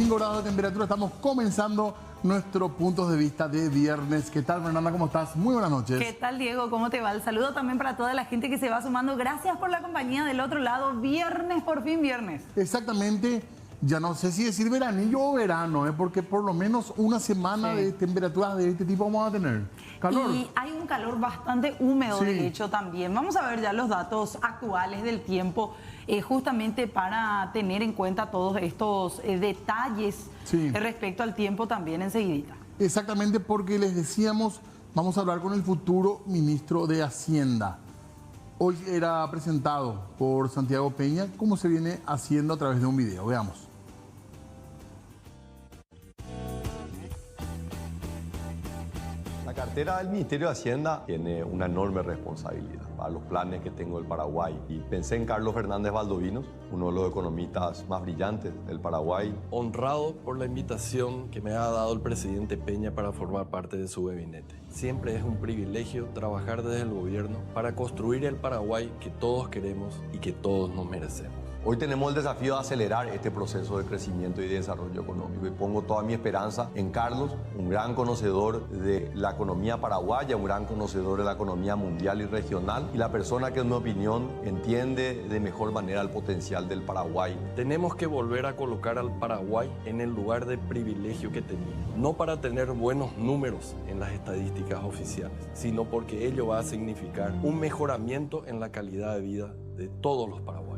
5 grados de temperatura. Estamos comenzando nuestro punto de vista de viernes. ¿Qué tal, Fernanda? ¿Cómo estás? Muy buenas noches. ¿Qué tal, Diego? ¿Cómo te va? El saludo también para toda la gente que se va sumando. Gracias por la compañía del otro lado. Viernes, por fin viernes. Exactamente. Ya no sé si decir veranillo o verano, porque por lo menos una semana de temperaturas de este tipo vamos a tener. Calor. Y hay un calor bastante húmedo, Sí. de hecho, también. Vamos a ver ya los datos actuales del tiempo, justamente para tener en cuenta todos estos detalles respecto al tiempo también enseguidita. Exactamente, porque les decíamos, vamos a hablar con el futuro ministro de Hacienda. Hoy era presentado por Santiago Peña, como se viene haciendo a través de un video. Veamos. La cartera del Ministerio de Hacienda tiene una enorme responsabilidad para los planes que tengo del Paraguay. Y pensé en Carlos Fernández Valdovinos, uno de los economistas más brillantes del Paraguay. Honrado por la invitación que me ha dado el presidente Peña para formar parte de su gabinete. Siempre es un privilegio trabajar desde el gobierno para construir el Paraguay que todos queremos y que todos nos merecemos. Hoy tenemos el desafío de acelerar este proceso de crecimiento y de desarrollo económico y pongo toda mi esperanza en Carlos, un gran conocedor de la economía paraguaya, un gran conocedor de la economía mundial y regional y la persona que en mi opinión entiende de mejor manera el potencial del Paraguay. Tenemos que volver a colocar al Paraguay en el lugar de privilegio que tenía, no para tener buenos números en las estadísticas oficiales, sino porque ello va a significar un mejoramiento en la calidad de vida de todos los paraguayos.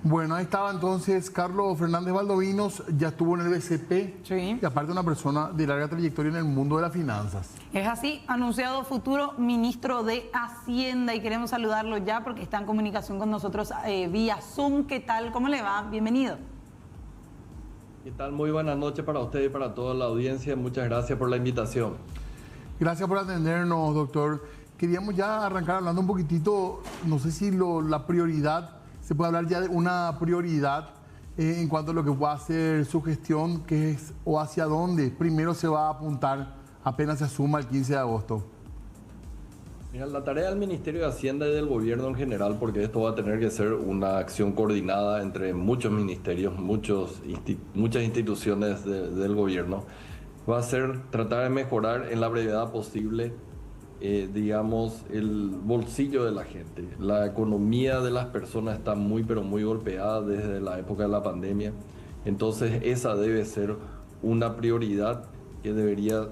Bueno, ahí estaba entonces Carlos Fernández Valdovinos, ya estuvo en el BCP y aparte una persona de larga trayectoria en el mundo de las finanzas. Es así, anunciado futuro ministro de Hacienda y queremos saludarlo ya porque está en comunicación con nosotros vía Zoom. ¿Qué tal? ¿Cómo le va? Bienvenido. ¿Qué tal? Muy buenas noches para usted y para toda la audiencia. Muchas gracias por la invitación. Gracias por atendernos, doctor. Queríamos ya arrancar hablando un poquitito, no sé si la prioridad, se puede hablar ya de una prioridad en cuanto a lo que va a ser su gestión, que es o hacia dónde primero se va a apuntar apenas se asuma el 15 de agosto. Mira, la tarea del Ministerio de Hacienda y del gobierno en general, porque esto va a tener que ser una acción coordinada entre muchos ministerios, muchas instituciones del gobierno, va a ser tratar de mejorar en la brevedad posible digamos, el bolsillo de la gente. La economía de las personas está muy, pero muy golpeada desde la época de la pandemia. Entonces, esa debe ser una prioridad que debería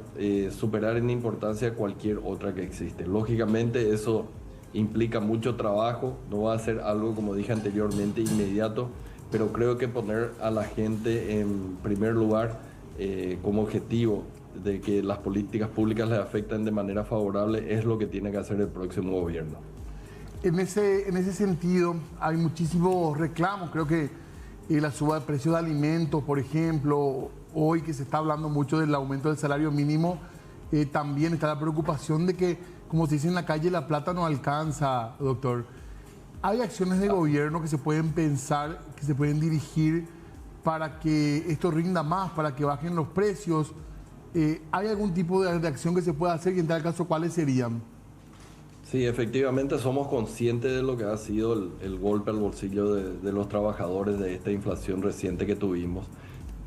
superar en importancia cualquier otra que existe. Lógicamente, eso implica mucho trabajo, no va a ser algo, como dije anteriormente, inmediato, pero creo que poner a la gente en primer lugar como objetivo de que las políticas públicas les afecten de manera favorable es lo que tiene que hacer el próximo gobierno. En ese sentido, hay muchísimos reclamos. Creo que la suba de precios de alimentos, por ejemplo, hoy que se está hablando mucho del aumento del salario mínimo, también está la preocupación de que, como se dice en la calle, la plata no alcanza, doctor. ¿Hay acciones de gobierno que se pueden pensar, que se pueden dirigir para que esto rinda más, para que bajen los precios? ¿Hay algún tipo de acción que se pueda hacer y en tal caso cuáles serían? Sí, efectivamente somos conscientes de lo que ha sido el golpe al bolsillo de los trabajadores de esta inflación reciente que tuvimos,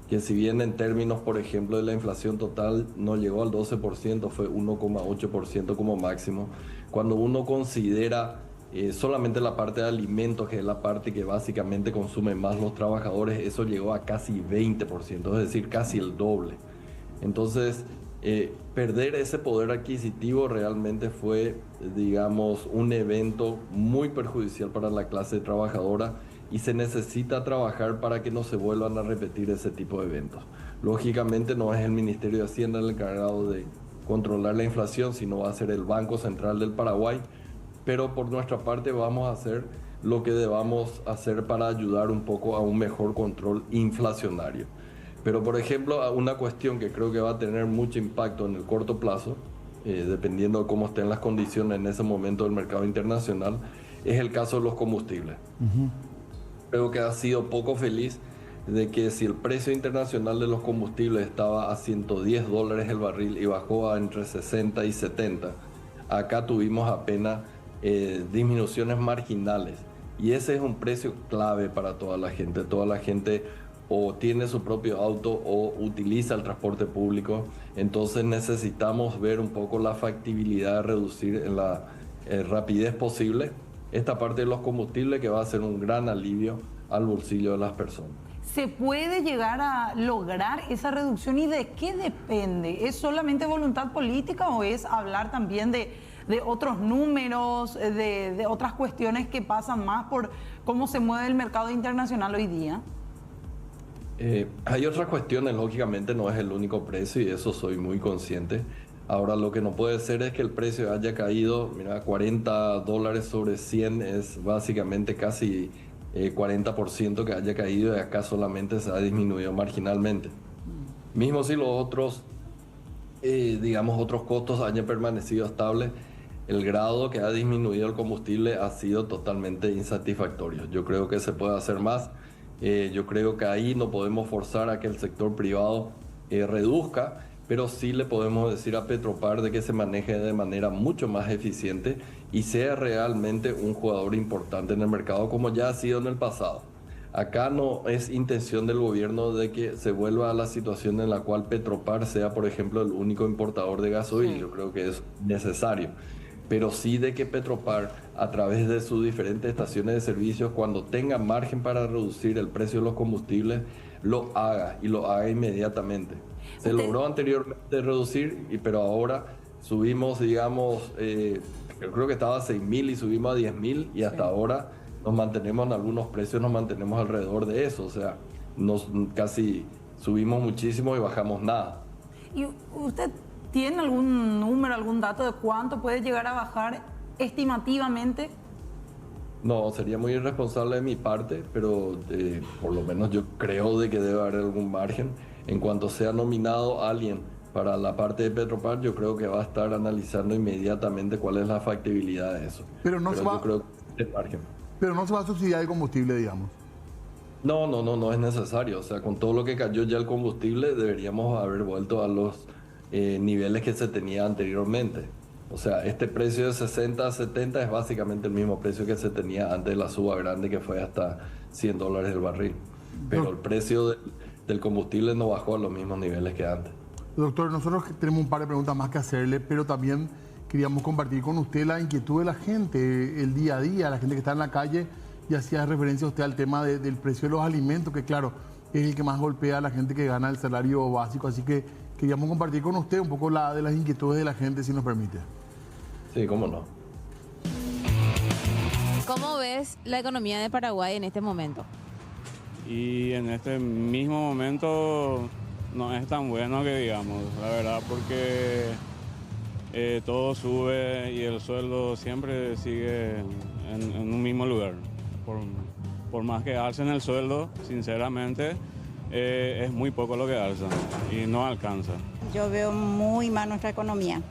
que si bien en términos, por ejemplo, de la inflación total no llegó al 12%, fue 1,8% como máximo, cuando uno considera solamente la parte de alimentos, que es la parte que básicamente consumen más los trabajadores, eso llegó a casi 20%, es decir, casi el doble. Entonces, perder ese poder adquisitivo realmente fue, digamos, un evento muy perjudicial para la clase trabajadora y se necesita trabajar para que no se vuelvan a repetir ese tipo de eventos. Lógicamente no es el Ministerio de Hacienda el encargado de controlar la inflación, sino va a ser el Banco Central del Paraguay, pero por nuestra parte vamos a hacer lo que debamos hacer para ayudar un poco a un mejor control inflacionario. Pero, por ejemplo, una cuestión que creo que va a tener mucho impacto en el corto plazo, dependiendo de cómo estén las condiciones en ese momento del mercado internacional, es el caso de los combustibles. Creo que ha sido poco feliz de que si el precio internacional de los combustibles estaba a $110 el barril y bajó a entre 60 y 70, acá tuvimos apenas disminuciones marginales. Y ese es un precio clave para toda la gente. Toda la gente o tiene su propio auto o utiliza el transporte público. Entonces necesitamos ver un poco la factibilidad de reducir en la rapidez posible esta parte de los combustibles, que va a ser un gran alivio al bolsillo de las personas. ¿Se puede llegar a lograr esa reducción y de qué depende? ¿Es solamente voluntad política o es hablar también de otros números, de otras cuestiones que pasan más por cómo se mueve el mercado internacional hoy día? Hay otras cuestiones, lógicamente no es el único precio y de eso soy muy consciente. Ahora, lo que no puede ser es que el precio haya caído, mira, $40 sobre 100 es básicamente casi 40% que haya caído, y acá solamente se ha disminuido marginalmente. Mismo si los otros, digamos, otros costos hayan permanecido estables, el grado que ha disminuido el combustible ha sido totalmente insatisfactorio. Yo creo que se puede hacer más. Yo creo que ahí no podemos forzar a que el sector privado reduzca, pero sí le podemos decir a Petropar de que se maneje de manera mucho más eficiente y sea realmente un jugador importante en el mercado, como ya ha sido en el pasado. Acá no es intención del gobierno de que se vuelva a la situación en la cual Petropar sea, por ejemplo, el único importador de gasoil. Yo creo que es necesario, pero sí de que Petropar, a través de sus diferentes estaciones de servicios, cuando tenga margen para reducir el precio de los combustibles, lo haga, y lo haga inmediatamente. Se logró anteriormente reducir, pero ahora subimos, digamos, yo creo que estaba a 6.000 y subimos a 10.000, y hasta ahora nos mantenemos en algunos precios, nos mantenemos alrededor de eso. O sea, casi subimos muchísimo y bajamos nada. ¿Y usted tiene algún número, algún dato de cuánto puede llegar a bajar estimativamente? No, sería muy irresponsable de mi parte, pero por lo menos yo creo de que debe haber algún margen. En cuanto sea nominado alguien para la parte de Petropar, yo creo que va a estar analizando inmediatamente cuál es la factibilidad de eso. Pero no yo creo que es margen. Pero no se va a subsidiar el combustible, digamos. No es necesario. O sea, con todo lo que cayó ya el combustible, deberíamos haber vuelto a los niveles que se tenía anteriormente. O sea, este precio de 60 a 70 es básicamente el mismo precio que se tenía antes de la suba grande, que fue hasta $100 el barril. Pero el precio del combustible no bajó a los mismos niveles que antes. Doctor, nosotros tenemos un par de preguntas más que hacerle, pero también queríamos compartir con usted la inquietud de la gente, el día a día, la gente que está en la calle, y hacía referencia usted al tema del precio de los alimentos, que claro, es el que más golpea a la gente que gana el salario básico, así que queríamos compartir con usted un poco de las inquietudes de la gente, si nos permite. Sí, cómo no. ¿Cómo ves la economía de Paraguay en este momento? Y en este mismo momento no es tan bueno que digamos, la verdad, porque todo sube y el sueldo siempre sigue en un mismo lugar. Por más que alcen el sueldo, sinceramente, es muy poco lo que alzan y no alcanza. Yo veo muy mal nuestra economía,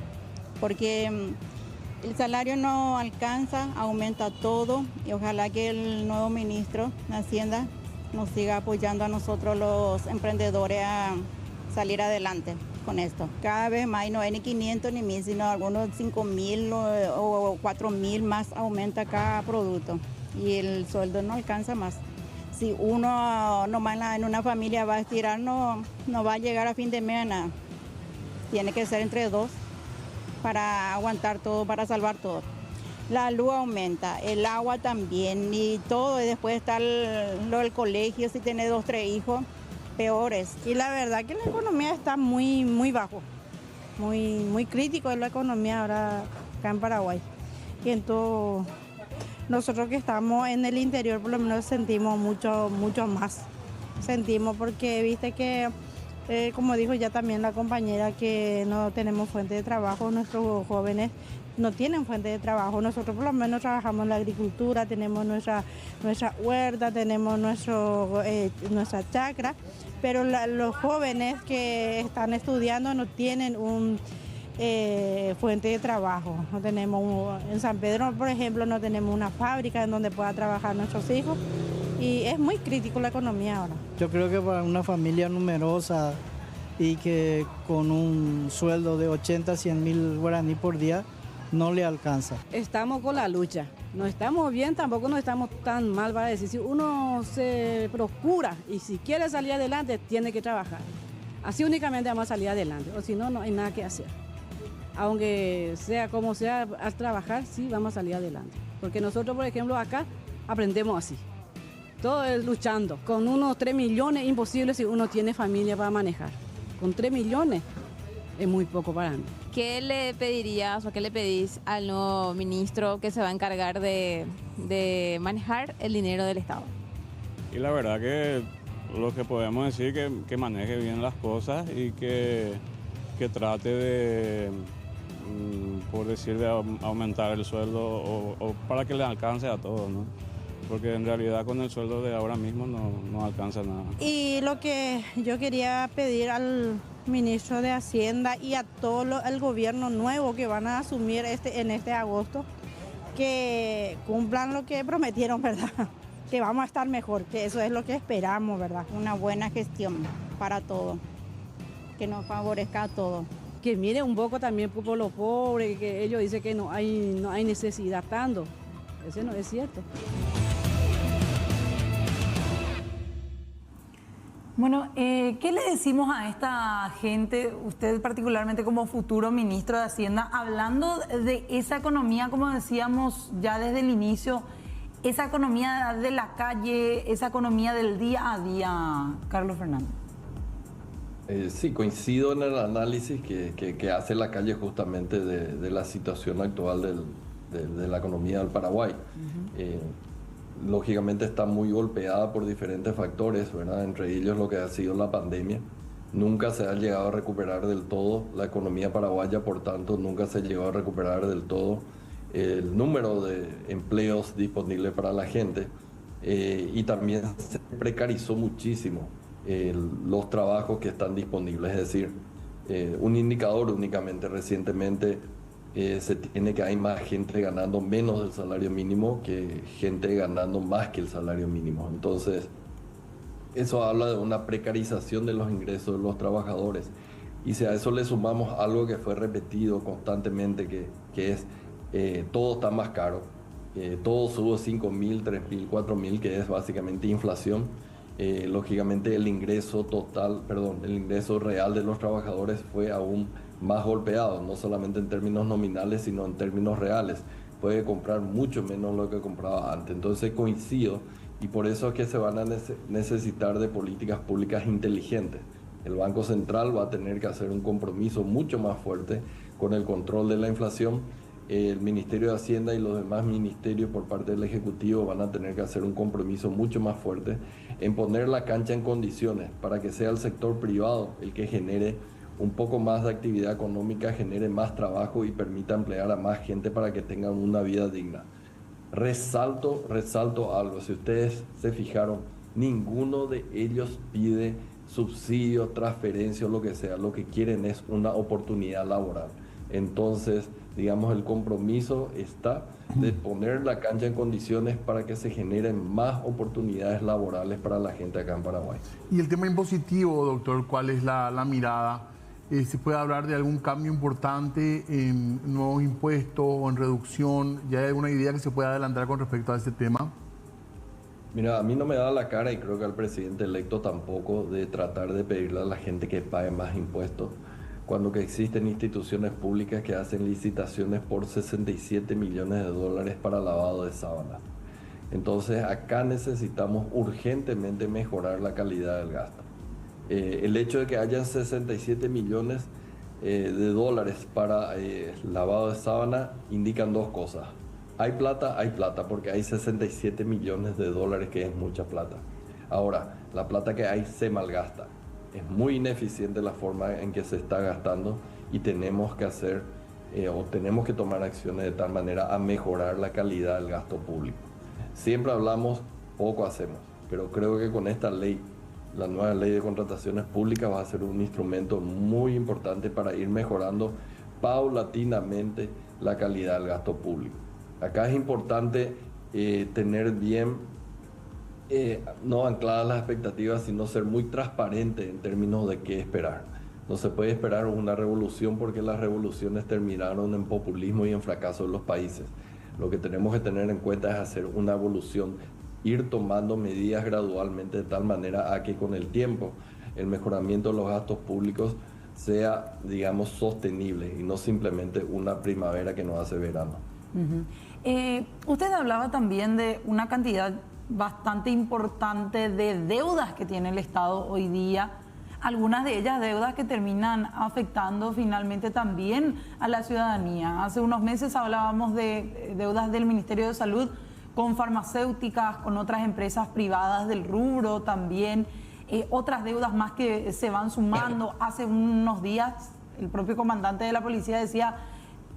porque el salario no alcanza, aumenta todo, y ojalá que el nuevo ministro de Hacienda nos siga apoyando a nosotros los emprendedores a salir adelante con esto. Cada vez más, y no es ni 500 ni 1.000, sino algunos 5.000 o 4.000 más aumenta cada producto, y el sueldo no alcanza más. Si uno nomás en una familia va a estirar, no va a llegar a fin de mes a nada. Tiene que ser entre dos para aguantar todo, para salvar todo. La luz aumenta, el agua también, y todo. Y después está lo del colegio, si tiene 2 o 3 hijos, peores. Y la verdad que la economía está muy, muy bajo, muy crítico es la economía ahora acá en Paraguay. Y entonces nosotros que estamos en el interior por lo menos sentimos mucho más. Sentimos porque viste que, como dijo ya también la compañera, que no tenemos fuente de trabajo, nuestros jóvenes no tienen fuente de trabajo. Nosotros por lo menos trabajamos en la agricultura, tenemos nuestra huerta, tenemos nuestra chacra, pero los jóvenes que están estudiando no tienen fuente de trabajo. No tenemos en San Pedro, por ejemplo, no tenemos una fábrica en donde puedan trabajar nuestros hijos, y es muy crítico la economía ahora. Yo creo que para una familia numerosa y que con un sueldo de 80, 100 mil guaraní por día no le alcanza. Estamos con la lucha. No estamos bien, tampoco no estamos tan mal para decir. Si uno se procura y si quiere salir adelante, tiene que trabajar. Así únicamente vamos a salir adelante, o si no, no hay nada que hacer. Aunque sea como sea, al trabajar, sí vamos a salir adelante. Porque nosotros, por ejemplo, acá aprendemos así. Todo es luchando. Con unos 3 millones es imposible si uno tiene familia para manejar. Con 3 millones es muy poco para mí. ¿Qué le pedirías o qué le pedís al nuevo ministro que se va a encargar de manejar el dinero del Estado? Y la verdad que lo que podemos decir es que maneje bien las cosas y que trate de, por decir, de aumentar el sueldo o para que le alcance a todos, ¿no? Porque en realidad con el sueldo de ahora mismo no alcanza nada. Y lo que yo quería pedir al ministro de Hacienda y a todo el gobierno nuevo que van a asumir en este agosto, que cumplan lo que prometieron, ¿verdad? Que vamos a estar mejor, que eso es lo que esperamos, ¿verdad? Una buena gestión para todos, que nos favorezca a todos. Que mire un poco también por los pobres, que ellos dicen que no hay necesidad tanto. Eso no es cierto. Bueno, ¿qué le decimos a esta gente, usted particularmente como futuro ministro de Hacienda, hablando de esa economía, como decíamos ya desde el inicio, esa economía de la calle, esa economía del día a día, Carlos Fernández? Sí, coincido en el análisis que hace la calle justamente de la situación actual de la economía del Paraguay. Lógicamente está muy golpeada por diferentes factores, ¿verdad? Entre ellos lo que ha sido la pandemia. Nunca se ha llegado a recuperar del todo la economía paraguaya, por tanto nunca se llegó a recuperar del todo el número de empleos disponibles para la gente, y también se precarizó muchísimo los trabajos que están disponibles. Es decir, un indicador únicamente recientemente se tiene que hay más gente ganando menos del salario mínimo que gente ganando más que el salario mínimo. Entonces, eso habla de una precarización de los ingresos de los trabajadores. Y si a eso le sumamos algo que fue repetido constantemente, que es todo está más caro, todo sube 5.000, 3.000, 4.000, que es básicamente inflación. Lógicamente el ingreso real de los trabajadores fue aún más golpeado, no solamente en términos nominales, sino en términos reales. Puede comprar mucho menos lo que compraba antes. Entonces coincido, y por eso es que se van a necesitar de políticas públicas inteligentes. El Banco Central va a tener que hacer un compromiso mucho más fuerte con el control de la inflación. El Ministerio de Hacienda y los demás ministerios por parte del Ejecutivo van a tener que hacer un compromiso mucho más fuerte en poner la cancha en condiciones para que sea el sector privado el que genere un poco más de actividad económica, genere más trabajo y permita emplear a más gente para que tengan una vida digna. Resalto algo, si ustedes se fijaron, ninguno de ellos pide subsidio, transferencia o lo que sea, lo que quieren es una oportunidad laboral. Entonces, digamos, el compromiso está de poner la cancha en condiciones para que se generen más oportunidades laborales para la gente acá en Paraguay. Y el tema impositivo, doctor, ¿cuál es la mirada? ¿Se puede hablar de algún cambio importante en nuevos impuestos o en reducción? ¿Ya hay alguna idea que se pueda adelantar con respecto a este tema? Mira, a mí no me da la cara, y creo que al presidente electo tampoco, de tratar de pedirle a la gente que pague más impuestos, cuando que existen instituciones públicas que hacen licitaciones por 67 millones de dólares para lavado de sábanas. Entonces acá necesitamos urgentemente mejorar la calidad del gasto. El hecho de que hayan 67 millones de dólares para lavado de sábana indican dos cosas. Hay plata, porque hay 67 millones de dólares, que es mucha plata. Ahora, la plata que hay se malgasta. Es muy ineficiente la forma en que se está gastando y tenemos que hacer tenemos que tomar acciones de tal manera a mejorar la calidad del gasto público. Siempre hablamos, poco hacemos, pero creo que con esta ley, la nueva ley de contrataciones públicas, va a ser un instrumento muy importante para ir mejorando paulatinamente la calidad del gasto público. Acá es importante tener bien, no ancladas las expectativas, sino ser muy transparente en términos de qué esperar. No se puede esperar una revolución, porque las revoluciones terminaron en populismo y en fracaso en los países. Lo que tenemos que tener en cuenta es hacer una evolución, ir tomando medidas gradualmente de tal manera a que con el tiempo el mejoramiento de los gastos públicos sea, digamos, sostenible y no simplemente una primavera que nos hace verano. Usted hablaba también de una cantidad bastante importante de deudas que tiene el Estado hoy día, algunas de ellas deudas que terminan afectando finalmente también a la ciudadanía. Hace unos meses hablábamos de deudas del Ministerio de Salud con farmacéuticas, con otras empresas privadas del rubro también, otras deudas más que se van sumando. Hace unos días el propio comandante de la policía decía: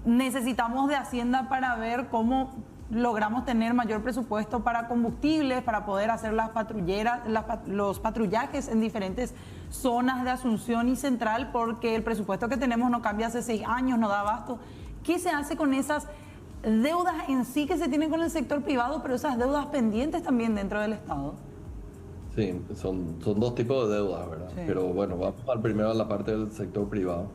necesitamos de Hacienda para ver cómo logramos tener mayor presupuesto para combustibles, para poder hacer las patrulleras, los patrullajes en diferentes zonas de Asunción y Central, porque el presupuesto que tenemos no cambia hace 6 años, no da abasto. ¿Qué se hace con esas deudas en sí que se tienen con el sector privado, pero esas deudas pendientes también dentro del Estado? Sí, son dos tipos de deudas, ¿verdad? Sí. Pero bueno, vamos primero a la parte del sector privado.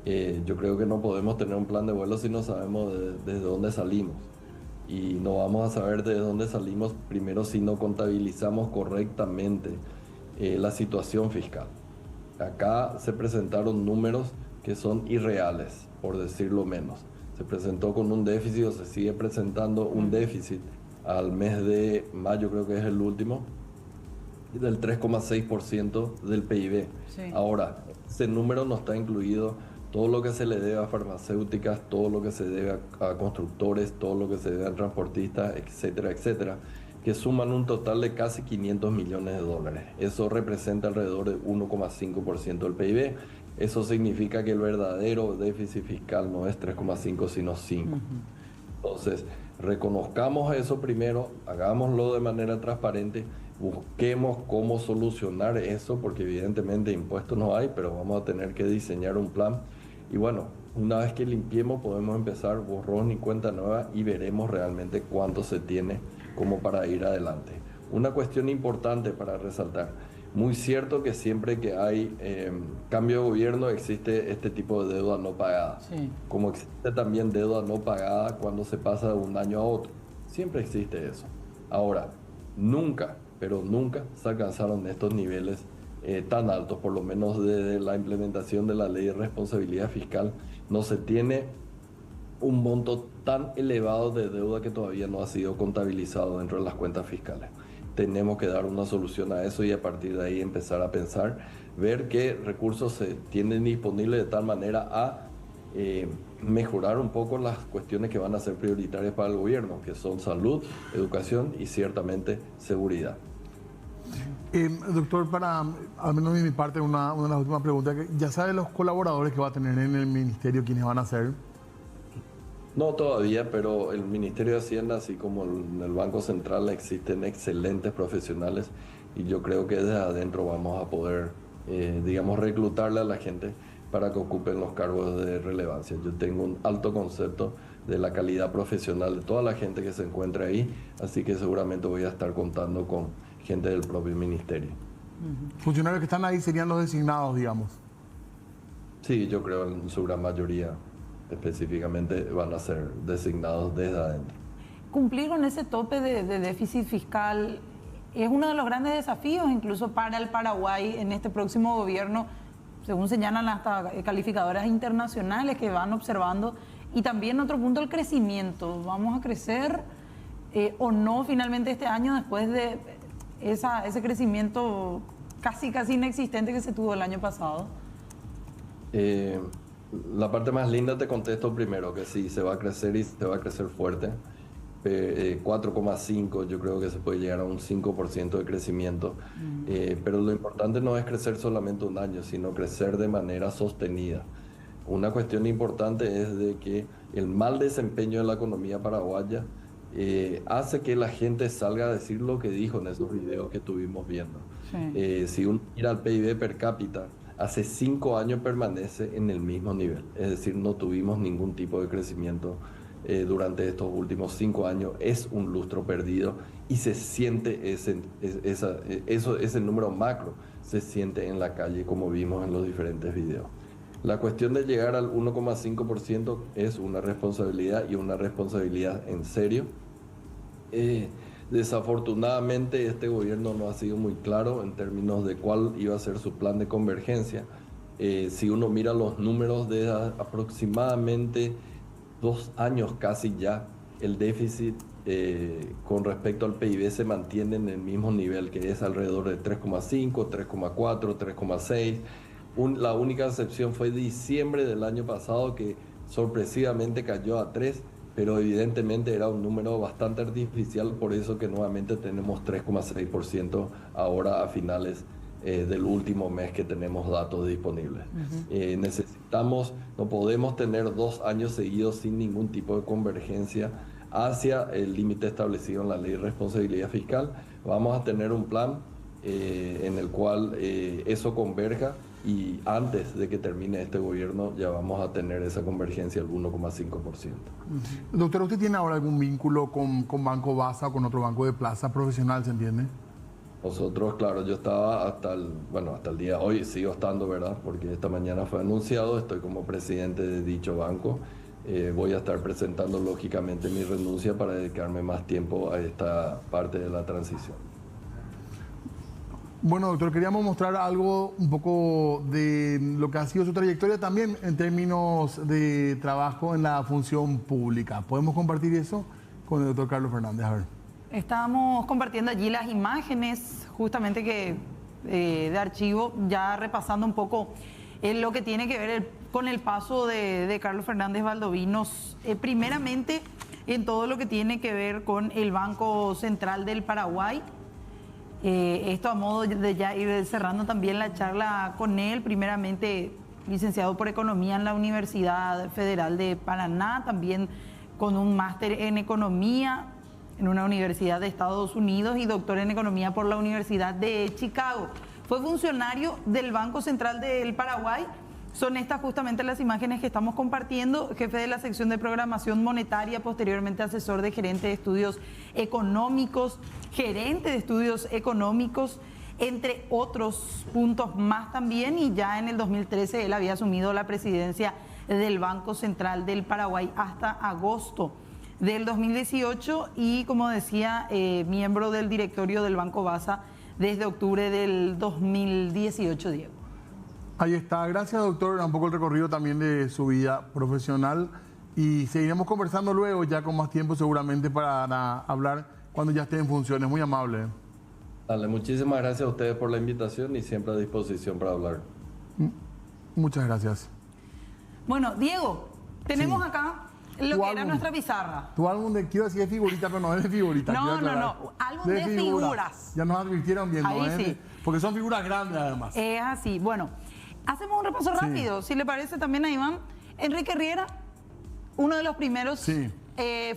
Yo creo que no podemos tener un plan de vuelo si no sabemos desde dónde salimos. Y no vamos a saber de dónde salimos primero si no contabilizamos correctamente la situación fiscal. Acá se presentaron números que son irreales, por decirlo menos. Se presentó con un déficit, o se sigue presentando un déficit al mes de mayo, creo que es el último, del 3,6% del PIB. Sí. Ahora, ese número no está incluido todo lo que se le debe a farmacéuticas, todo lo que se debe a constructores, todo lo que se debe a transportistas, etcétera, etcétera, que suman un total de casi 500 millones de dólares. Eso representa alrededor de 1,5% del PIB. Eso significa que el verdadero déficit fiscal no es 3,5, sino 5. Entonces, reconozcamos eso primero, hagámoslo de manera transparente, busquemos cómo solucionar eso, porque evidentemente impuestos no hay, pero vamos a tener que diseñar un plan. Y bueno, una vez que limpiemos podemos empezar borrón y cuenta nueva y veremos realmente cuánto se tiene como para ir adelante. Una cuestión importante para resaltar: muy cierto que siempre que hay cambio de gobierno existe este tipo de deuda no pagada. Sí. Como existe también deuda no pagada cuando se pasa de un año a otro. Siempre existe eso. Ahora, nunca, pero nunca se alcanzaron estos niveles tan altos, por lo menos desde la implementación de la ley de responsabilidad fiscal. No se tiene un monto tan elevado de deuda que todavía no ha sido contabilizado dentro de las cuentas fiscales. Tenemos que dar una solución a eso y a partir de ahí empezar a pensar, ver qué recursos se tienen disponibles de tal manera a mejorar un poco las cuestiones que van a ser prioritarias para el gobierno, que son salud, educación y ciertamente seguridad. Doctor, para al menos de mi parte, una de las últimas preguntas: ¿ya sabe los colaboradores que va a tener en el ministerio quiénes van a ser? No todavía, pero el Ministerio de Hacienda, así como en el Banco Central, existen excelentes profesionales y yo creo que desde adentro vamos a poder, digamos, reclutarle a la gente para que ocupen los cargos de relevancia. Yo tengo un alto concepto de la calidad profesional de toda la gente que se encuentra ahí, así que seguramente voy a estar contando con gente del propio ministerio. Funcionarios que están ahí serían los designados, digamos. Sí, yo creo en su gran mayoría específicamente van a ser designados desde adentro. Cumplir con ese tope de déficit fiscal es uno de los grandes desafíos, incluso para el Paraguay en este próximo gobierno, según señalan hasta calificadoras internacionales que van observando. Y también otro punto, el crecimiento. ¿Vamos a crecer o no finalmente este año después de ese crecimiento casi inexistente que se tuvo el año pasado? La parte más linda te contesto primero, que sí, se va a crecer y se va a crecer fuerte. 4,5, yo creo que se puede llegar a un 5% de crecimiento. Pero lo importante no es crecer solamente un año, sino crecer de manera sostenida. Una cuestión importante es de que el mal desempeño de la economía paraguaya hace que la gente salga a decir lo que dijo en esos videos que estuvimos viendo. Sí. Si uno mira el PIB per cápita, hace 5 años permanece en el mismo nivel. Es decir, no tuvimos ningún tipo de crecimiento durante estos últimos 5 años. Es un lustro perdido y se siente ese número macro, se siente en la calle como vimos en los diferentes videos. La cuestión de llegar al 1,5% es una responsabilidad y una responsabilidad en serio. Desafortunadamente este gobierno no ha sido muy claro en términos de cuál iba a ser su plan de convergencia. Si uno mira los números de aproximadamente 2 años casi ya, el déficit con respecto al PIB se mantiene en el mismo nivel, que es alrededor de 3,5, 3,4, 3,6. La única excepción fue diciembre del año pasado, que sorpresivamente cayó a 3, pero evidentemente era un número bastante artificial, por eso que nuevamente tenemos 3,6% ahora a finales del último mes que tenemos datos disponibles. No podemos tener 2 años seguidos sin ningún tipo de convergencia hacia el límite establecido en la Ley de Responsabilidad Fiscal. Vamos a tener un plan en el cual eso converja, y antes de que termine este gobierno ya vamos a tener esa convergencia al 1,5%. Doctor, ¿usted tiene ahora algún vínculo con Banco Basa o con otro banco de plaza profesional, se entiende? Nosotros, claro, yo estaba hasta el día de hoy, sigo estando, ¿verdad? Porque esta mañana fue anunciado, estoy como presidente de dicho banco. Voy a estar presentando lógicamente mi renuncia para dedicarme más tiempo a esta parte de la transición. Bueno, doctor, queríamos mostrar algo un poco de lo que ha sido su trayectoria también en términos de trabajo en la función pública. ¿Podemos compartir eso con el doctor Carlos Fernández? A ver. Estamos compartiendo allí las imágenes justamente de archivo, ya repasando un poco lo que tiene que ver con el paso de Carlos Fernández Valdovinos, primeramente en todo lo que tiene que ver con el Banco Central del Paraguay. Esto a modo de ya ir cerrando también la charla con él, primeramente licenciado por Economía en la Universidad Federal de Paraná, también con un máster en Economía en una universidad de Estados Unidos y doctor en Economía por la Universidad de Chicago. Fue funcionario del Banco Central del Paraguay. Son estas justamente las imágenes que estamos compartiendo. Jefe de la sección de programación monetaria, posteriormente asesor de gerente de estudios económicos, gerente de estudios económicos, entre otros puntos más también. Y ya en el 2013 él había asumido la presidencia del Banco Central del Paraguay hasta agosto del 2018 y, como decía, miembro del directorio del Banco Basa desde octubre del 2018, Diego. Ahí está. Gracias, doctor. Un poco el recorrido también de su vida profesional y seguiremos conversando luego, ya con más tiempo seguramente, para hablar cuando ya esté en funciones. Muy amable. Dale, muchísimas gracias a ustedes por la invitación y siempre a disposición para hablar. Muchas gracias. Bueno, Diego, tenemos acá lo que era nuestra pizarra. Tu álbum quiero decir de figurita, pero no es de figurita. No, álbum de figuras. Ya nos advirtieron bien, ahí ¿no? Sí. Porque son figuras grandes además. Es así. Bueno, hacemos un repaso rápido, si le parece también a Iván. Enrique Riera, uno de los primeros,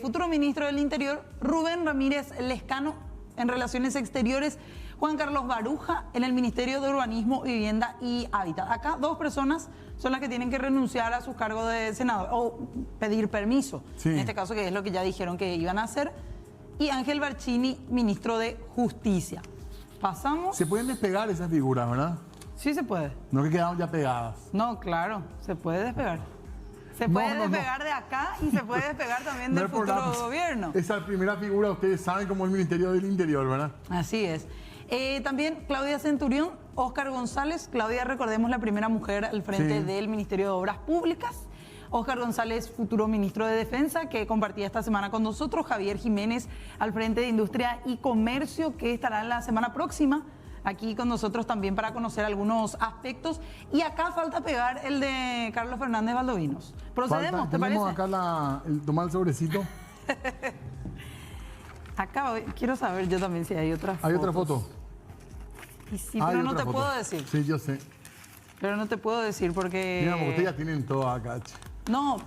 futuro ministro del Interior. Rubén Ramírez Lescano, en Relaciones Exteriores. Juan Carlos Baruja, en el Ministerio de Urbanismo, Vivienda y Hábitat. Acá 2 personas son las que tienen que renunciar a sus cargos de senador o pedir permiso, en este caso, que es lo que ya dijeron que iban a hacer. Y Ángel Barcini, ministro de Justicia. Pasamos. Se pueden despegar esas figuras, ¿verdad? Sí se puede. No que quedaron ya pegadas. No, claro, se puede despegar. Se puede despegar de acá y se puede despegar también del futuro gobierno. Esa primera figura, ustedes saben cómo es el Ministerio del Interior, ¿verdad? Así es. También Claudia Centurión, Óscar González. Claudia, recordemos, la primera mujer al frente del Ministerio de Obras Públicas. Óscar González, futuro ministro de Defensa, que compartía esta semana con nosotros. Javier Jiménez, al frente de Industria y Comercio, que estará la semana próxima aquí con nosotros también para conocer algunos aspectos. Y acá falta pegar el de Carlos Fernández Valdovinos. ¿Procedemos, te parece? Tenemos acá tomar el sobrecito. Acá quiero saber yo también si hay otras fotos. ¿Hay otra foto? Y sí, pero no te puedo decir. Sí, yo sé. Pero no te puedo decir porque... Mira, porque ustedes ya tienen todo acá. No,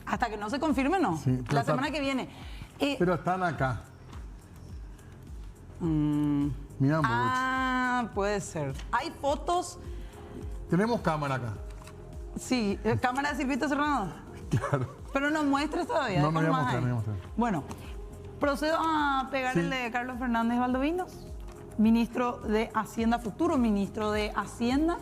hasta que no se confirme, no. Sí, la semana que viene. Pero están acá. Mira, puede ser. Hay fotos. Tenemos cámara acá. Sí, cámara de Silvito Serrano. Claro. Pero no muestres todavía. No voy a mostrar, Bueno, procedo a pegar el de Carlos Fernández Valdovinos, ministro de Hacienda, futuro ministro de Hacienda.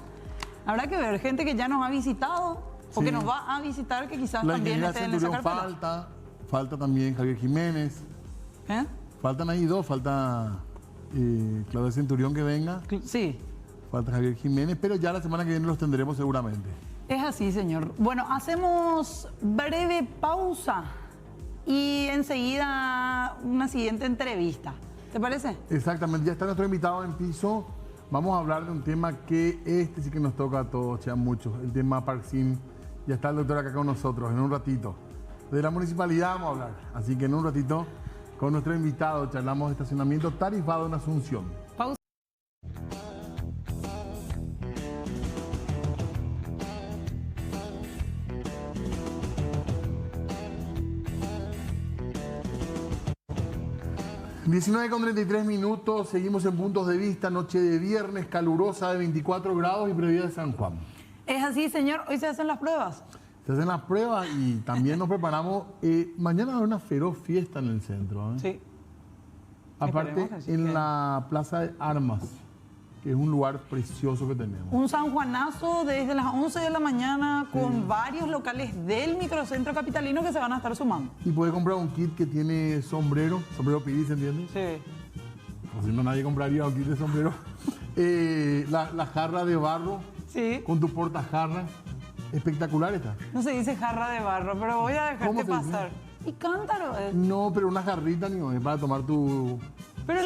Habrá que ver gente que ya nos ha visitado o que nos va a visitar, que quizás La también ingeniera esté en esa Centurión carpeta. falta también Javier Jiménez. Faltan ahí dos, falta Claudia Centurión que venga. Sí. Falta Javier Jiménez, pero ya la semana que viene los tendremos seguramente. Es así, señor. Bueno, hacemos breve pausa y enseguida una siguiente entrevista. ¿Te parece? Exactamente, ya está nuestro invitado en piso. Vamos a hablar de un tema que sí que nos toca a todos, ya muchos, el tema Parksin. Ya está el doctor acá con nosotros en un ratito. De la municipalidad vamos a hablar, así que en un ratito con nuestro invitado charlamos de estacionamiento tarifado en Asunción. Pausa. (19:33), seguimos en Puntos de Vista, noche de viernes, calurosa de 24 grados y previa de San Juan. Es así, señor. Hoy se hacen las pruebas. Se hacen las pruebas y también nos preparamos. Mañana va a haber una feroz fiesta en el centro. Sí. Aparte, en la Plaza de Armas, que es un lugar precioso que tenemos. Un sanjuanazo desde las 11 de la mañana con varios locales del microcentro capitalino que se van a estar sumando. Y puedes comprar un kit que tiene sombrero pidis, ¿entiendes? Sí. O si no, nadie compraría un kit de sombrero. La jarra de barro, sí, con tu portajarra. Espectacular está. No se dice jarra de barro, pero voy a dejarte pasar. ¿Y cántaro? No, pero una jarrita, no, es para tomar tu... Pero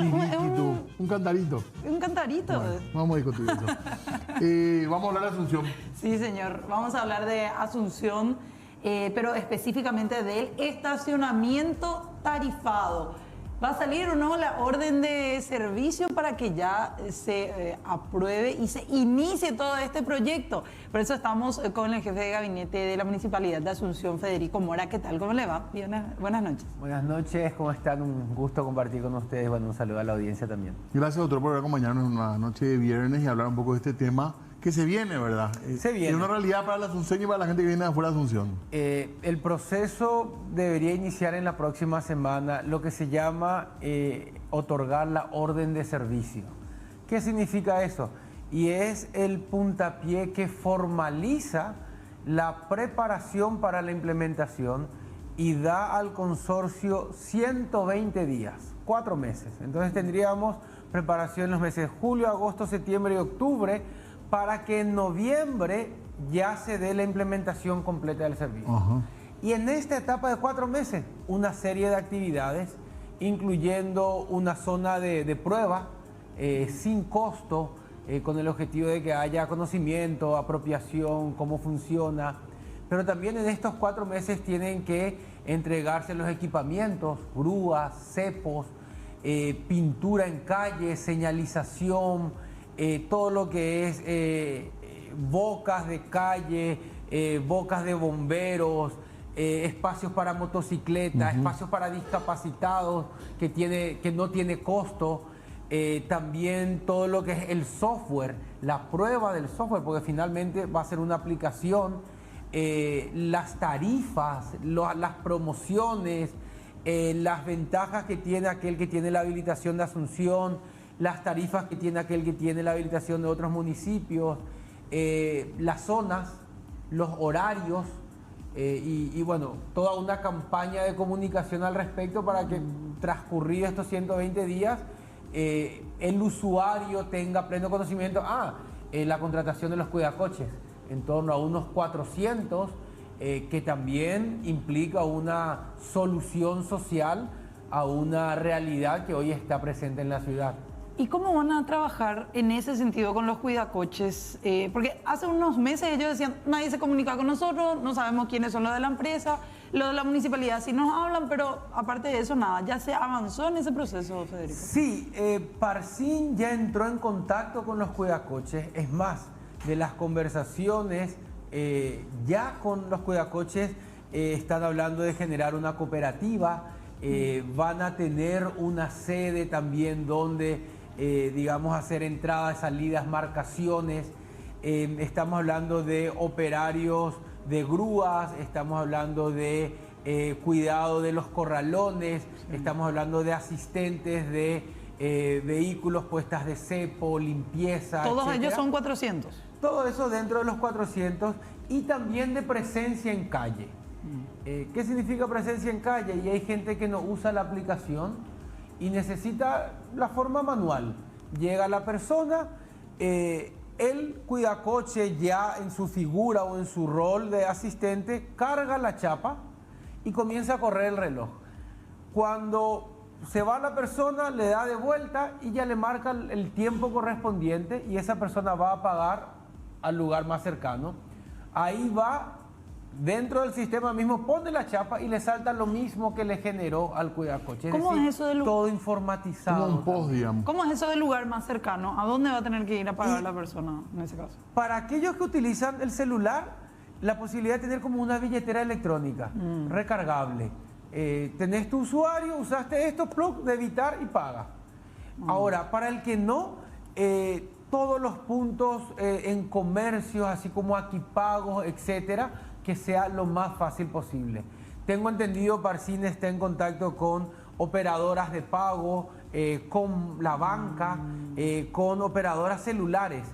un cantarito. Un cantarito. Bueno, vamos a discutir eso. Vamos a hablar de Asunción. Sí, señor. Vamos a hablar de Asunción, pero específicamente del estacionamiento tarifado. ¿Va a salir o no la orden de servicio para que ya se apruebe y se inicie todo este proyecto? Por eso estamos con el jefe de gabinete de la Municipalidad de Asunción, Federico Mora. ¿Qué tal? ¿Cómo le va? Buenas noches. Buenas noches, ¿cómo están? Un gusto compartir con ustedes. Bueno, un saludo a la audiencia también. Gracias, doctor, por acompañarnos en una noche de viernes y hablar un poco de este tema que se viene, ¿verdad? Se viene. Es una realidad para la Asunción y para la gente que viene de afuera de Asunción. El proceso debería iniciar en la próxima semana, lo que se llama otorgar la orden de servicio. ¿Qué significa eso? Y es el puntapié que formaliza la preparación para la implementación y da al consorcio 120 días, 4 meses. Entonces tendríamos preparación en los meses de julio, agosto, septiembre y octubre, para que en noviembre ya se dé la implementación completa del servicio. Ajá. Y en esta etapa de 4 meses, una serie de actividades, incluyendo una zona de prueba sin costo, con el objetivo de que haya conocimiento, apropiación, cómo funciona. Pero también en estos 4 meses tienen que entregarse los equipamientos, grúas, cepos, pintura en calle, señalización, todo lo que es bocas de calle, bocas de bomberos, espacios para motocicletas, espacios para discapacitados que no tiene costo, también todo lo que es el software, la prueba del software, porque finalmente va a ser una aplicación, las tarifas, las promociones, las ventajas que tiene aquel que tiene la habilitación de Asunción, las tarifas que tiene aquel que tiene la habilitación de otros municipios, las zonas, los horarios y bueno, toda una campaña de comunicación al respecto para que transcurridos estos 120 días el usuario tenga pleno conocimiento. La contratación de los cuidacoches, en torno a unos 400, que también implica una solución social a una realidad que hoy está presente en la ciudad. ¿Y cómo van a trabajar en ese sentido con los cuidacoches? Porque hace unos meses ellos decían, nadie se comunica con nosotros, no sabemos quiénes son los de la empresa, los de la municipalidad sí nos hablan, pero aparte de eso nada. ¿Ya se avanzó en ese proceso, Federico? Sí, Parksin ya entró en contacto con los cuidacoches. Es más, de las conversaciones ya con los cuidacoches están hablando de generar una cooperativa, van a tener una sede también donde digamos, hacer entradas, salidas, marcaciones. Estamos hablando de operarios de grúas, estamos hablando de cuidado de los corralones, estamos hablando de asistentes de vehículos, puestas de cepo, limpieza, ¿Todos etcétera. ellos son 400? Todo eso dentro de los 400 y también de presencia en calle. ¿Qué significa presencia en calle? Y hay gente que no usa la aplicación y necesita la forma manual. Llega la persona, el cuidacoche ya en su figura o en su rol de asistente carga la chapa y comienza a correr el reloj. Cuando se va la persona, le da de vuelta y ya le marca el tiempo correspondiente y esa persona va a pagar al lugar más cercano. Ahí va, dentro del sistema mismo, pone la chapa y le salta lo mismo que le generó al cuidacoche. ¿Cómo es eso del lugar? Todo informatizado. Como un post, digamos. ¿Cómo es eso del lugar más cercano? ¿A dónde va a tener que ir a pagar la persona en ese caso? Para aquellos que utilizan el celular, la posibilidad de tener como una billetera electrónica recargable. Tenés tu usuario, usaste esto, plug, debitar y paga. Ahora, para el que no, todos los puntos en comercios, así como aquí pagos, etcétera, que sea lo más fácil posible. Tengo entendido, Parsin está en contacto con operadoras de pago, con la banca, con operadoras celulares,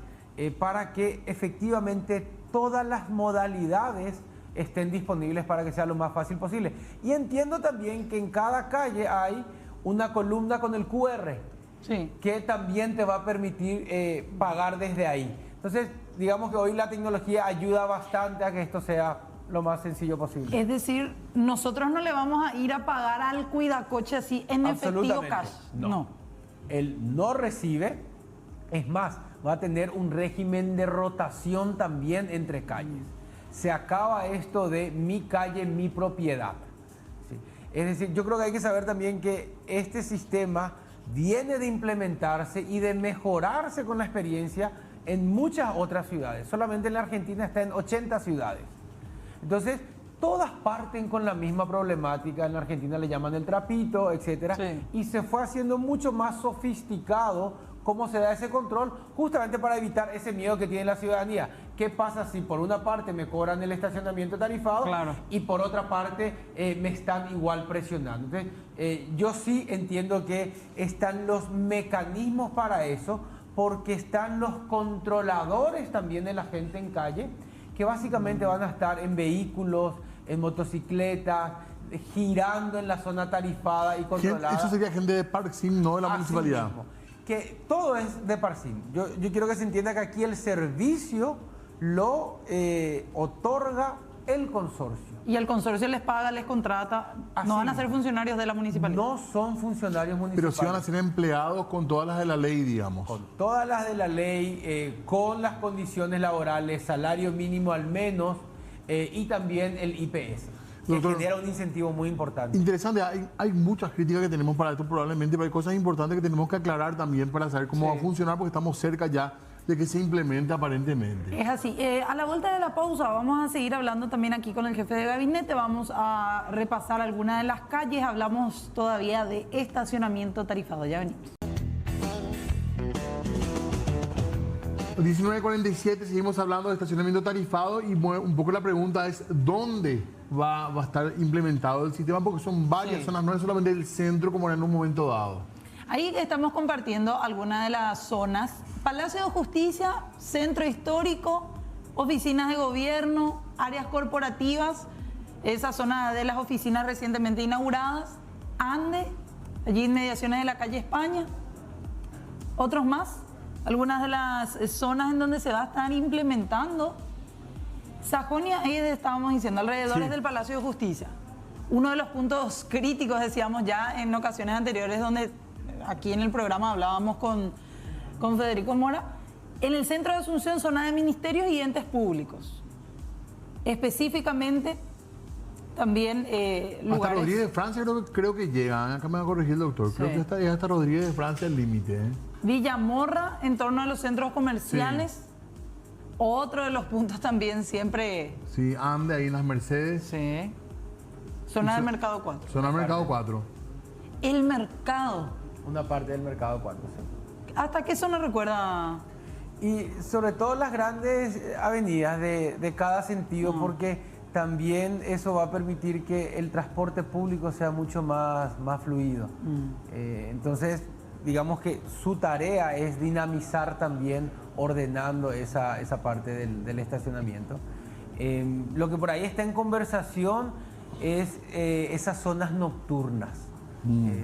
para que efectivamente todas las modalidades estén disponibles para que sea lo más fácil posible. Y entiendo también que en cada calle hay una columna con el QR, que también te va a permitir pagar desde ahí. Entonces, digamos que hoy la tecnología ayuda bastante a que esto sea lo más sencillo posible. Es decir, nosotros no le vamos a ir a pagar al cuidacoche así en efectivo cash. No. Él no recibe, es más, va a tener un régimen de rotación también entre calles. Se acaba esto de mi calle, mi propiedad. ¿Sí? Es decir, yo creo que hay que saber también que este sistema viene de implementarse y de mejorarse con la experiencia en muchas otras ciudades. Solamente en la Argentina está en 80 ciudades. Entonces, todas parten con la misma problemática. En la Argentina le llaman el trapito, etcétera. Y se fue haciendo mucho más sofisticado cómo se da ese control, justamente para evitar ese miedo que tiene la ciudadanía. ¿Qué pasa si por una parte me cobran el estacionamiento tarifado y por otra parte me están igual presionando? Entonces, yo sí entiendo que están los mecanismos para eso, porque están los controladores también de la gente en calle, que básicamente van a estar en vehículos, en motocicletas, girando en la zona tarifada y controlada. Eso sería gente de Parksim, no de la municipalidad. Mismo, que todo es de Parksim. Yo quiero que se entienda que aquí el servicio lo otorga el consorcio. Y el consorcio les paga, les contrata. Así no van a ser funcionarios de la municipalidad. No son funcionarios municipales. Pero sí van a ser empleados con todas las de la ley, digamos. Con todas las de la ley, con las condiciones laborales, salario mínimo al menos, y también el IPS. Doctor, que genera un incentivo muy importante. Interesante, hay muchas críticas que tenemos para esto probablemente, pero hay cosas importantes que tenemos que aclarar también para saber cómo va a funcionar, porque estamos cerca ya de que se implemente aparentemente. Es así. A la vuelta de la pausa vamos a seguir hablando también aquí con el jefe de gabinete, vamos a repasar algunas de las calles, hablamos todavía de estacionamiento tarifado, ya venimos. 19:47, seguimos hablando de estacionamiento tarifado y un poco la pregunta es ¿dónde va a estar implementado el sistema? Porque son varias zonas, no es solamente el centro como era en un momento dado. Ahí estamos compartiendo algunas de las zonas: Palacio de Justicia, Centro Histórico, oficinas de gobierno, áreas corporativas, esa zona de las oficinas recientemente inauguradas, Ande, allí inmediaciones de la calle España, otros más, algunas de las zonas en donde se va a estar implementando. Sajonia, ahí estábamos diciendo, alrededores del Palacio de Justicia. Uno de los puntos críticos, decíamos ya en ocasiones anteriores, donde aquí en el programa hablábamos con Federico Mora, en el centro de Asunción, zona de ministerios y entes públicos. Específicamente, también lugares... Hasta Rodríguez de Francia creo que llega, acá me va a corregir el doctor, creo que llega hasta Rodríguez de Francia el límite. Villamorra, en torno a los centros comerciales, otro de los puntos también siempre... Sí, Ande, ahí en las Mercedes. Sí. Zona del Mercado 4. Zona del Mercado 4. El mercado. Una parte del Mercado 4, sí. ¿Hasta qué zona recuerda? Y sobre todo las grandes avenidas de cada sentido, porque también eso va a permitir que el transporte público sea mucho más fluido. Entonces, digamos que su tarea es dinamizar también ordenando esa parte del estacionamiento. Lo que por ahí está en conversación es esas zonas nocturnas.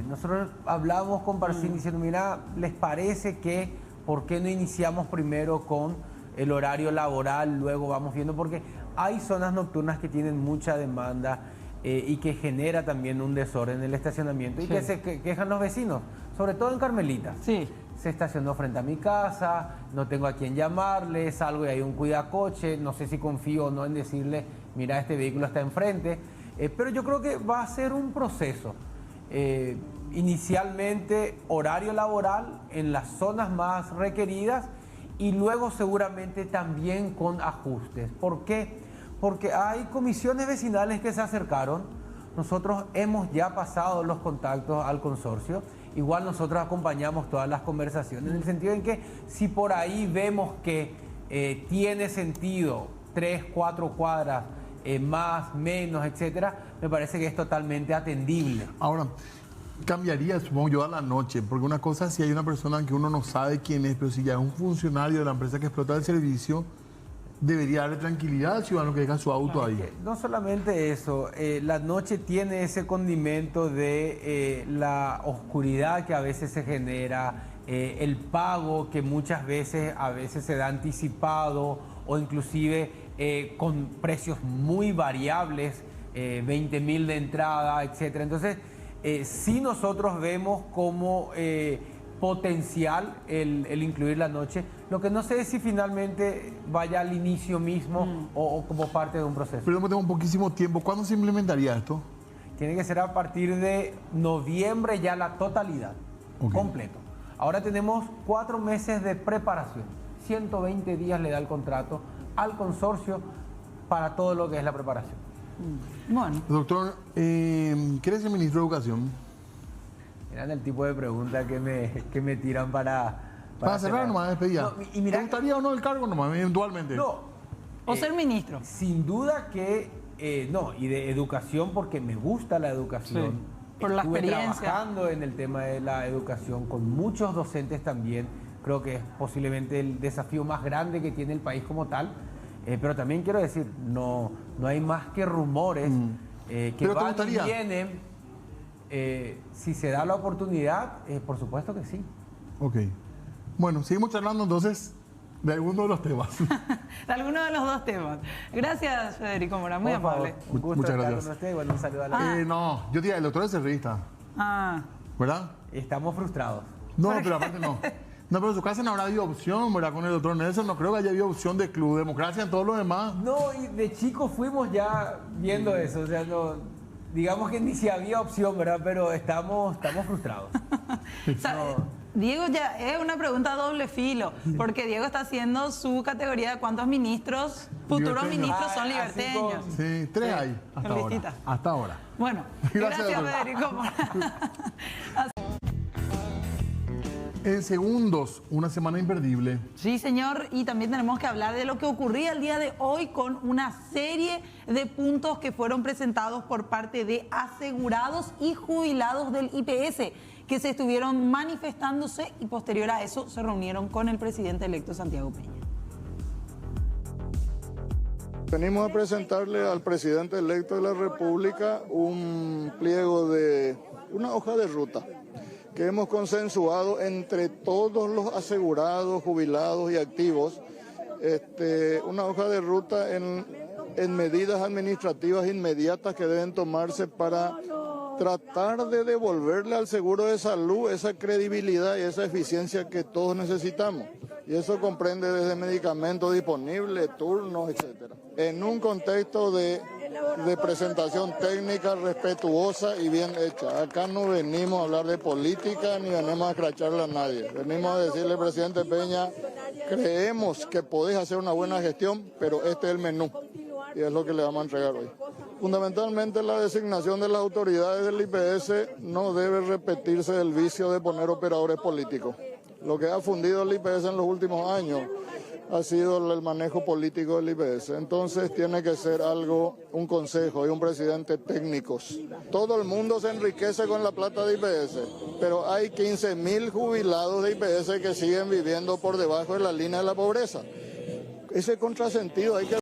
Nosotros hablamos con Parcín diciendo, mira, ¿les parece que por qué no iniciamos primero con el horario laboral, luego vamos viendo? Porque hay zonas nocturnas que tienen mucha demanda y que genera también un desorden en el estacionamiento y que se quejan los vecinos, sobre todo en Carmelita. Sí. Se estacionó frente a mi casa, no tengo a quién llamarle, salgo y hay un cuidacoche, no sé si confío o no en decirle, mira, este vehículo está enfrente, pero yo creo que va a ser un proceso. Inicialmente horario laboral en las zonas más requeridas y luego seguramente también con ajustes. ¿Por qué? Porque hay comisiones vecinales que se acercaron, nosotros hemos ya pasado los contactos al consorcio, igual nosotros acompañamos todas las conversaciones en el sentido en que si por ahí vemos que tiene sentido 3, 4 cuadras más, menos, etcétera, me parece que es totalmente atendible. Ahora, cambiaría, supongo yo, a la noche, porque una cosa es si hay una persona que uno no sabe quién es, pero si ya es un funcionario de la empresa que explota el servicio, debería darle tranquilidad al ciudadano que deja su auto ahí. No solamente eso, la noche tiene ese condimento de la oscuridad que a veces se genera, el pago que muchas veces se da anticipado o inclusive con precios muy variables, 20.000 de entrada, etcétera. Entonces, sí nosotros vemos como potencial el incluir la noche. Lo que no sé es si finalmente vaya al inicio mismo o como parte de un proceso. Pero tengo poquísimo tiempo. ¿Cuándo se implementaría esto? Tiene que ser a partir de noviembre ya la totalidad, completo. Ahora tenemos 4 meses de preparación. 120 días le da el contrato al consorcio para todo lo que es la preparación. Bueno. Doctor, ¿quién es el ministro de Educación? Eran el tipo de preguntas que me tiran para cerrar nomás, despedida. No, ¿te gustaría o no el cargo nomás, eventualmente? No. ¿O ser ministro? Sin duda que no, y de educación porque me gusta la educación. Sí. Por la experiencia. Trabajando en el tema de la educación con muchos docentes también. Creo que es posiblemente el desafío más grande que tiene el país como tal. Pero también quiero decir, no hay más que rumores que van y vienen. Si se da la oportunidad, por supuesto que sí. Ok. Bueno, seguimos charlando entonces de alguno de los temas. De alguno de los dos temas. Gracias, Federico Mora, muy amable. Un gusto Muchas estar gracias. con usted. Bueno, un saludo a la no, yo diría, el doctor es cerrista. ¿Verdad? Estamos frustrados. No, pero aparte no. No, pero en su casa no habrá habido opción, ¿verdad? Con el doctor Nelson no creo que haya habido opción de club, democracia en todo lo demás. No, y de chicos fuimos ya viendo eso, o sea, no, digamos que ni si había opción, ¿verdad? Pero estamos frustrados. Diego, ya es una pregunta doble filo, porque Diego está haciendo su categoría de cuántos ministros, futuros ministros son liberteños. Sí, 3 hay hasta ahora. Hasta ahora. Bueno, gracias Federico. En segundos, una semana imperdible. Sí, señor, y también tenemos que hablar de lo que ocurría el día de hoy con una serie de puntos que fueron presentados por parte de asegurados y jubilados del IPS, que se estuvieron manifestándose y posterior a eso se reunieron con el presidente electo Santiago Peña. Venimos a presentarle al presidente electo de la República un pliego de una hoja de ruta que hemos consensuado entre todos los asegurados, jubilados y activos, una hoja de ruta en medidas administrativas inmediatas que deben tomarse para tratar de devolverle al seguro de salud esa credibilidad y esa eficiencia que todos necesitamos. Y eso comprende desde medicamentos disponibles, turnos, etc. En un contexto de presentación técnica respetuosa y bien hecha. Acá no venimos a hablar de política ni venimos a escracharle a nadie. Venimos a decirle, presidente Peña, creemos que podés hacer una buena gestión, pero este es el menú y es lo que le vamos a entregar hoy. Fundamentalmente la designación de las autoridades del IPS no debe repetirse el vicio de poner operadores políticos. Lo que ha fundido el IPS en los últimos años ha sido el manejo político del IPS. Entonces tiene que ser algo, un consejo y un presidente técnicos. Todo el mundo se enriquece con la plata de IPS, pero hay 15.000 jubilados de IPS que siguen viviendo por debajo de la línea de la pobreza. Ese contrasentido hay que